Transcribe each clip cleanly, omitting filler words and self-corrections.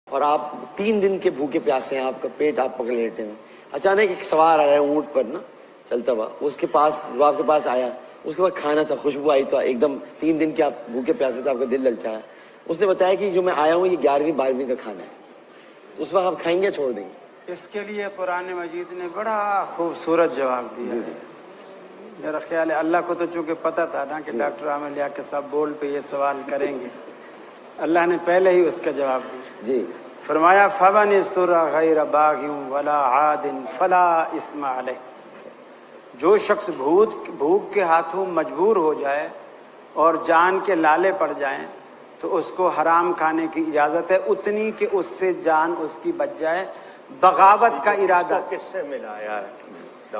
اور آپ 3 دن کے بھوکے پیاسے ہیں، آپ کا پیٹ آپ پکڑ لیٹے ہیں، اچانک ایک سوار آیا اونٹ پر نا چلتا ہوا، اس کے پاس آپ کے پاس آیا، اس کے بعد کھانا تھا، خوشبو آئی تو ایک دم 3 دن کے آپ بھوکے پیاسے تھے، آپ کا دل للچایا، اس نے بتایا کہ جو میں آیا ہوں یہ 11ویں 12ویں کا کھانا ہے، اس وقت آپ کھائیں گے چھوڑ دیں گے؟ اس کے لیے قرآن مجید نے بڑا خوبصورت جواب دیا ہے۔ میرا خیال ہے اللہ کو تو چونکہ پتہ تھا نا کہ ڈاکٹر عامر لیا کے صاحب بول پہ یہ سوال کریں گے، اللہ نے پہلے ہی اس کا جواب دیا جی فرمایا فَمَنِ اضْطُرَّ غَيْرَ بَاغٍ وَلَا عَادٍ فَلَا إِثْمَ عَلَيْهِ، جو شخص بھوک کے ہاتھوں مجبور ہو جائے اور جان کے لالے پڑ جائیں تو اس کو حرام کھانے کی اجازت ہے، اتنی کہ اس سے جان اس کی بچ جائے۔ بغاوت کا ارادہ کس سے ملایا ہے؟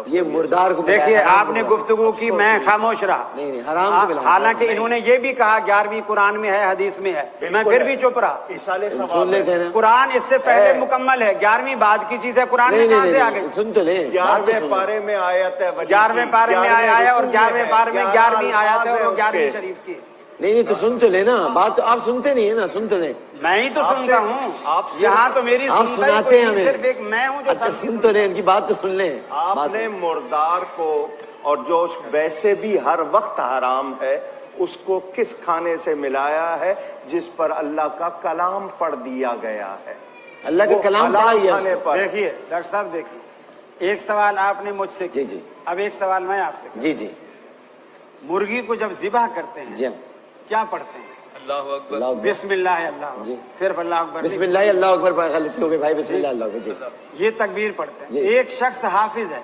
یہ مردار کو ملایا، دیکھیے حرام آپ کو نے ملایا۔ گفتگو کی، میں خاموش رہا، نہیں حرام کو ملایا، حالانکہ انہوں نے یہ بھی کہا 11ویں قرآن میں ہے، حدیث میں ہے، میں پھر بھی چپ رہا۔ ایصال سن ثواب لیتے ہیں نا، قرآن اس سے پہلے مکمل ہے، 11ویں بعد کی چیز ہے، قرآن میں کہاں سے آ گئی؟ سن تو لیں، بات تو 11ویں سنیں۔ پارے میں آیت ہے، 11ویں پارے میں آیا ہے، اور 11ویں پارے میں 11ویں آیت ہے، اور وہ 11ویں شریف کی۔ نہیں تو سن تو لینا، بات تو آپ سنتے نہیں ہے نا، سن تو لیں۔ میں ہی تو سنتا ہوں، یہاں تو میری آپ سنتا ہی سناتے کوئی ہیں نہیں، ہمیں، صرف ایک میں ہوں جو اچھا سب کی سن تو لیں، ان کی بات تو سن لیں۔ آپ نے مردار کو، اور جو ویسے بھی ہر وقت حرام ہے، اس کو کس کھانے سے ملایا ہے جس پر اللہ کا کلام پڑھ دیا گیا ہے؟ اللہ کا کلام پڑھا حلال گیا کھانے پر۔ دیکھیے ڈاکٹر صاحب، دیکھیے ایک سوال آپ نے مجھ سے جی کیا، جی اب ایک سوال میں آپ سے جی جی مرغی کو جب ذبح کرتے ہیں جی ہاں، کیا پڑھتے ہیں؟ اللہ اکبر، بسم اللہ اللہ اکبر، جی صرف اللہ اکبر بسم نہیں، اللہ اللہ اکبر پر غلطی ہو گئی بھائی، بسم اللہ اللہ اکبر، جی یہ تکبیر پڑھتے ہیں۔ جی۔ ایک شخص حافظ ہے،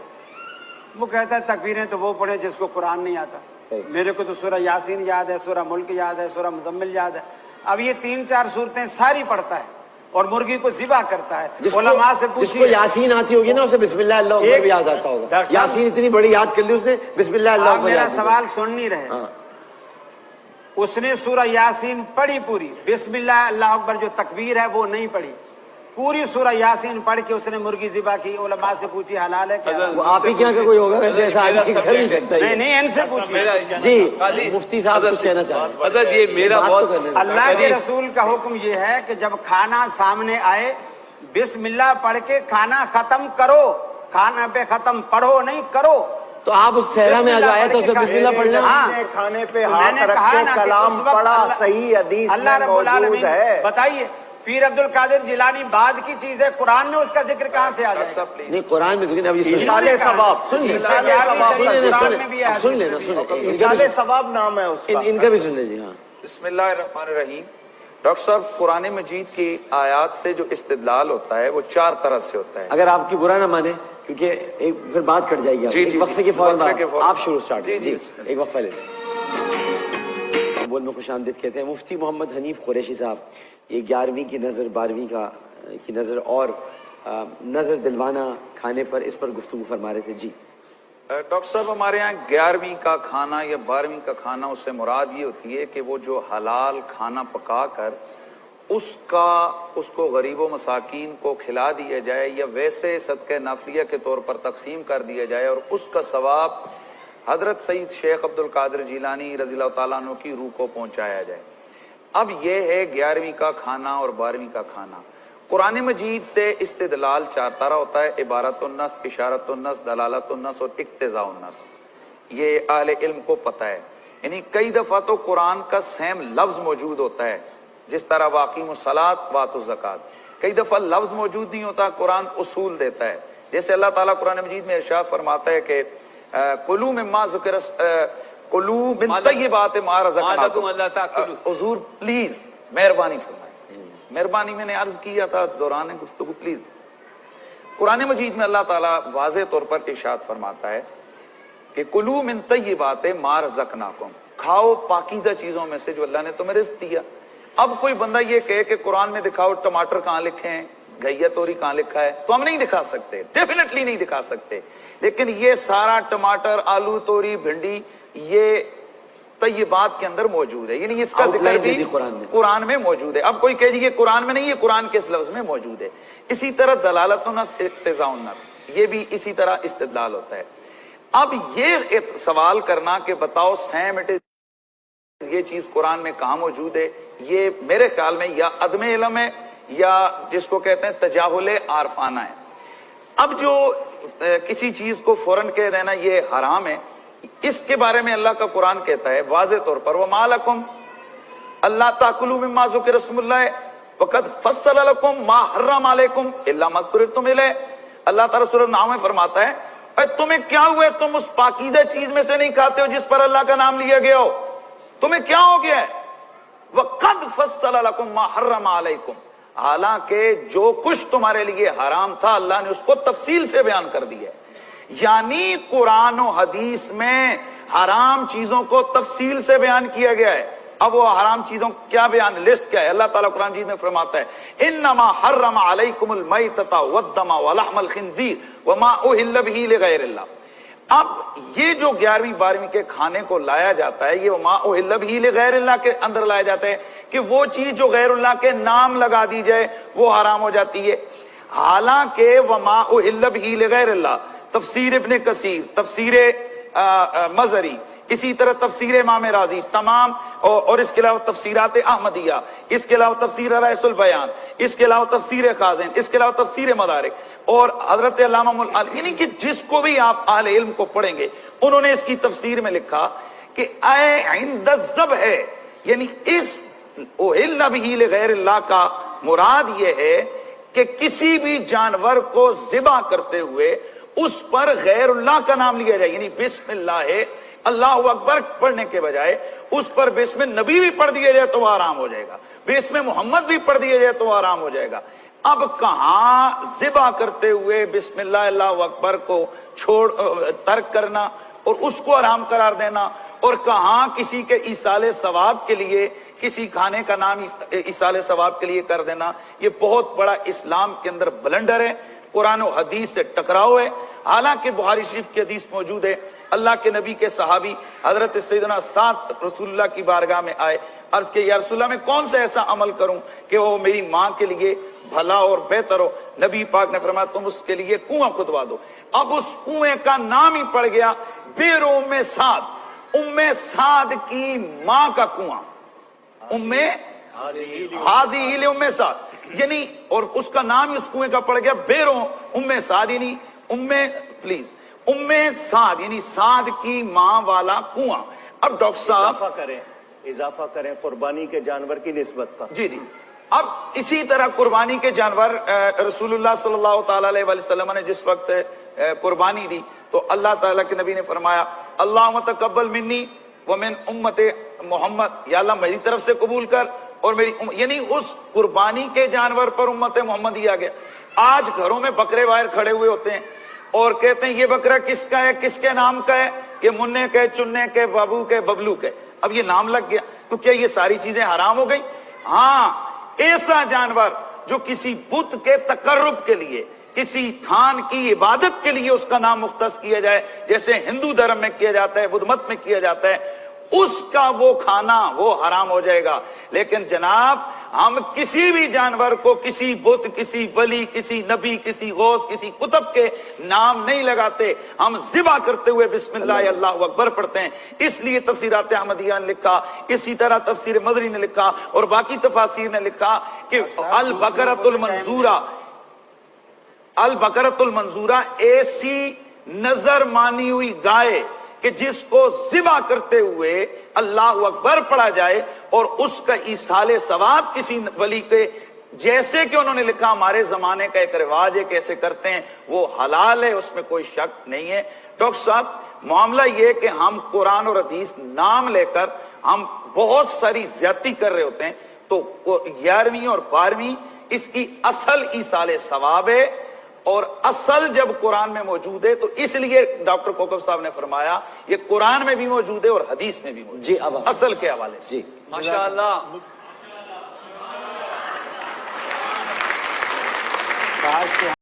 وہ کہتا ہے تکبیریں تو وہ پڑھے جس کو قرآن نہیں آتا، صحیح۔ میرے کو تو سورہ یاسین یاد ہے، سورہ ملک یاد ہے، سورہ مزمل یاد ہے۔ اب یہ 3-4 صورتیں ساری پڑھتا ہے اور مرغی کو ذبح کرتا ہے۔ علماء سے جس کو پوچھیے، یاسین آتی ہوگی نا اسے بسم اللہ اللہ اکبر بھی یاد آتا ہوگا، ڈاکٹر صاحب، یاسین اتنی بڑی یاد کر لی اس نے، بسم اللہ اللہ آپ اکبر میرا یاد کر سوال سن نہیں رہے۔ ہاں اس نے سورہ یاسین پڑھی پوری، بسم اللہ اللہ اکبر جو تکبیر ہے وہ نہیں پڑھی، پوری سورہ یاسین پڑھ کے اس نے مرغی ذبح کی۔ علماء سے پوچھی حلال ہے کیا؟ وہ آپ ہی کیا کوئی ہوگا ویسے، ایسا آدمی کر نہیں سکتا نہیں یہ۔ نہیں، ان سے پوچھیے۔ جی مفتی صاحب کچھ کہنا چاہ رہے ہیں؟ حضرت یہ میرا بات تو بہت کرنے دیں۔ اللہ کے رسول کا حکم یہ ہے کہ جب کھانا سامنے آئے بسم اللہ پڑھ کے کھانا ختم کرو، کھانا پہ ختم پڑھو نہیں کرو۔ تو آپ اس صحرا میں آج آئے تو اسے بسم اللہ پڑھنا۔ ہاں، کھانے پہ میں ہاتھ نے رکھ کہا کے نا کہ کلام اس وقت پڑھا، صحیح حدیث اللہ میں رب موجود العالمین ہے۔ بتائیے پیر عبد القادر جیلانی بعد کی چیز ہے، قرآن میں اس کا ذکر کہاں سے آ جائے گا؟ نہیں قرآن میں لیکن اب یہ ایصال ثواب، سن لیں، ایصال ثواب، سن لینا، ایصال ثواب نام ہے اس کا۔ ان کا بھی سن لیں۔ جی ہاں بسم اللہ الرحمن الرحیم۔ ڈاکٹر صاحب قرآن مجید کی آیات سے جو استدلال ہوتا ہے وہ 4 طرح سے ہوتا ہے۔ اگر آپ کی برا نہ مانے کیونکہ ایک پھر بات کٹ جائے گی، ایک وقفے کے فوراً بعد آپ شروع سٹارٹ جی ایک وقفہ لے لیں۔ بول میں خوش آمدید کہتے ہیں مفتی محمد حنیف قریشی صاحب، یہ 11ویں کی نظر 12ویں کی نظر اور نظر دلوانا کھانے پر، اس پر گفتگو فرما رہے تھے۔ جی ڈاکٹر صاحب ہمارے ہاں 11ویں کا کھانا یا 12ویں کا کھانا، اس سے مراد یہ ہوتی ہے کہ وہ جو حلال کھانا پکا کر اس کو غریب و مساکین کو کھلا دیا جائے یا ویسے صدقہ نافلیہ کے طور پر تقسیم کر دیا جائے اور اس کا ثواب حضرت سید شیخ عبد القادر جیلانی رضی اللہ تعالیٰ عنہ کی روح کو پہنچایا جائے۔ اب یہ ہے 11ویں کا کھانا اور 12ویں کا کھانا۔ قرآن مجید سے استدلال 4 طرح ہوتا ہے: عبارت النص، اشارت النص، دلالت النص اور اقتضاء النص۔ یہ اہل علم کو پتہ ہے، یعنی کئی دفعہ تو قرآن کا سیم لفظ موجود ہوتا ہے، جس طرح واقیم الصلاۃ وآتوا الزکوٰۃ۔ کئی دفعہ لفظ موجود نہیں ہوتا، قرآن اصول دیتا ہے، جیسے اللہ تعالیٰ قرآن مجید میں ارشاد فرماتا ہے کہ کلوا مما ذکر کلوا من طیبات ما رزقناکم۔ حضور پلیز مہربانی فرمائیں، مہربانی میں نے عرض کیا تھا دوران گفتگو، پلیز۔ قرآن مجید میں اللہ تعالیٰ واضح طور پر ارشاد فرماتا ہے کہ کلوا من طیبات ما رزقناکم، کھاؤ پاکیزہ چیزوں میں سے جو اللہ نے تمہیں رزق دیا۔ اب کوئی بندہ یہ کہے کہ قرآن میں دکھاؤ ٹماٹر کہاں لکھے ہیں، گھیا توری کہاں لکھا ہے، تو ہم نہیں دکھا سکتے، ڈیفینیٹلی نہیں دکھا سکتے، لیکن یہ سارا ٹماٹر، آلو، توری، بھنڈی یہ طیبات کے اندر موجود ہے، یعنی اس کا ذکر بھی قرآن میں موجود ہے۔ اب کوئی کہے یہ قرآن میں نہیں، یہ قرآن کے اس لفظ میں موجود ہے۔ اسی طرح دلالت النص، اقتضاء النص، یہ بھی اسی طرح استدلال ہوتا ہے۔ اب یہ سوال کرنا کہ بتاؤ سیم اٹ از، یہ چیز قرآن میں کہاں موجود ہے، یہ میرے خیال میں یا عدم علم ہے یا جس کو کہتے ہیں تجاہل عارفانہ ہے. اب جو کسی چیز کو فوراً کہہ دینا یہ حرام ہے، اس کے بارے میں اللہ کا قرآن کہتا ہے واضح طور پر وَمَا لَكُمْ أَلَّا تَأْكُلُوا مِمَّا ذُكِرَ اسْمُ اللَّهِ وَقَدْ فَصَّلَ لَكُمْ مَا حَرَّمَ عَلَيْكُمْ إِلَّا مَا اضْطُرِرْتُمْ إِلَيْهِ. اللہ تعالیٰ سورۃ النعام میں فرماتا ہے اے تمہیں کیا ہوا ہے، تم اس پاکیزہ چیز میں سے نہیں کھاتے ہو جس پر اللہ کا نام لیا گیا ہو، تمہیں کیا ہو گیا ہے؟ وَقَدْ فَصَّلَ لَكُمْ مَا حَرَّمَ عَلَيْكُمْ، حالانکہ جو کچھ تمہارے لیے حرام تھا اللہ نے اس کو تفصیل سے بیان کر دیا ہے. یعنی قرآن و حدیث میں حرام چیزوں کو تفصیل سے بیان کیا گیا ہے. اب وہ حرام چیزوں کیا بیان، لسٹ کیا ہے؟ اللہ تعالیٰ قرآن جی میں فرماتا ہے انما حرم علیکم المیتۃ والدم ولحم الخنزیر وما اہل بہ لغیر اللہ. اب یہ جو 11ویں 12ویں کے کھانے کو لایا جاتا ہے یہ وما اہل بہ لغیر اللہ کے اندر لایا جاتا ہے کہ وہ چیز جو غیر اللہ کے نام لگا دی جائے وہ حرام ہو جاتی ہے. حالانکہ وما اہل بہ لغیر اللہ، تفسیر ابن کثیر، تفسیر مزری، اسی طرح تفسیر امام رازی تمام، اور اس کے علاوہ تفسیرات احمدیہ، اس کے علاوہ تفسیر رائس البیان، اس کے علاوہ تفسیر خازن، اس کے علاوہ تفسیر مدارک، اور حضرت علامہ یعنی کہ جس کو بھی آپ اہل علم کو پڑھیں گے انہوں نے اس کی تفسیر میں لکھا کہ اے عند الذبح ہے، یعنی اس اہل بہ لغیر اللہ کا مراد یہ ہے کہ کسی بھی جانور کو ذبح کرتے ہوئے اس پر غیر اللہ کا نام لیا جائے، یعنی بسم اللہ ہے اللہ اکبر پڑھنے کے بجائے اس پر بسم نبی بھی پڑھ دیا جائے تو وہ حرام ہو جائے گا، بسم محمد بھی پڑھ دیا جائے تو وہ حرام ہو جائے گا. اب کہاں ذبح کرتے ہوئے بسم اللہ اللہ اکبر کو ترک کرنا اور اس کو حرام قرار دینا، اور کہاں کسی کے ایصال ثواب کے لیے کسی کھانے کا نام ایصال ثواب کے لیے کر دینا. یہ بہت بڑا اسلام کے اندر بلنڈر ہے، قرآن و حدیث سے ٹکراؤ ہے. حالانکہ بخاری شریف کی حدیث موجود ہے، اللہ کے نبی کے صحابی حضرت سیدنا سعد رسول اللہ کی بارگاہ میں آئے، عرض کہ یا رسول اللہ میں کون سا ایسا عمل کروں کہ وہ میری ماں کے لیے بھلا اور بہتر ہو؟ نبی پاک نے فرمایا تم اس کے لیے کنواں کھدوا دو. اب اس کنویں کا نام ہی پڑ گیا بئر ام سعد، ام سعد کی ماں کا کنواں، ام ہاذی ام سعد، یعنی اور اس کا نام ہی اس کنویں کا پڑ گیا بئر ام سعد، یعنی ام سعد یعنی سعد کی ماں والا کنواں. اب ڈاکٹر صاحب اضافہ کریں قربانی کے جانور کی نسبت کا. جی اب اسی طرح قربانی کے جانور رسول اللہ صلی اللہ تعالی علیہ وسلم نے جس وقت قربانی دی تو اللہ تعالیٰ کے نبی نے فرمایا اللہم تقبل منی ومن امت محمد، یا اللہ میری طرف سے قبول کر اور میری یعنی اس قربانی کے جانور پر امت محمد دیا گیا. آج گھروں میں بکرے باہر کھڑے ہوئے ہوتے ہیں اور کہتے ہیں یہ بکرا کس کا ہے، کس کے نام کا ہے، یہ منع کے، چننے کے، بابو کے، ببلو کے. اب یہ نام لگ گیا تو کیا یہ ساری چیزیں حرام ہو گئی؟ ہاں، ایسا جانور جو کسی بت کے تقرب کے لیے، کسی تھان کی عبادت کے لیے اس کا نام مختص کیا جائے، جیسے ہندو دھرم میں کیا جاتا ہے، بدھ مت میں کیا جاتا ہے، اس کا وہ کھانا وہ حرام ہو جائے گا. لیکن جناب ہم کسی بھی جانور کو کسی بت، کسی ولی، کسی نبی، کسی غوث، کسی قطب کے نام نہیں لگاتے، ہم ذبح کرتے ہوئے بسم اللہ اللہ اکبر پڑھتے ہیں. اس لیے تفسیرات احمدیہ نے لکھا، اسی طرح تفسیر مدری نے لکھا اور باقی تفاسیر نے لکھا کہ البقرۃ المنظورہ ایسی نظر مانی ہوئی گائے کہ جس کو ذبح کرتے ہوئے اللہ اکبر پڑھا جائے اور اس کا ایصال ثواب کسی ولی کے، جیسے کہ انہوں نے لکھا ہمارے زمانے کا ایک رواج ہے کیسے کرتے ہیں، وہ حلال ہے، اس میں کوئی شک نہیں ہے. ڈاکٹر صاحب معاملہ یہ کہ ہم قرآن اور حدیث نام لے کر ہم بہت ساری زیادتی کر رہے ہوتے ہیں. تو 11ویں اور 12ویں اس کی اصل ایصال ثواب ہے، اور اصل جب قرآن میں موجود ہے تو اس لیے ڈاکٹر کوکب صاحب نے فرمایا یہ قرآن میں بھی موجود ہے اور حدیث میں بھی موجود ہے. جی اب اصل کے حوالے سے جی ماشاءاللہ.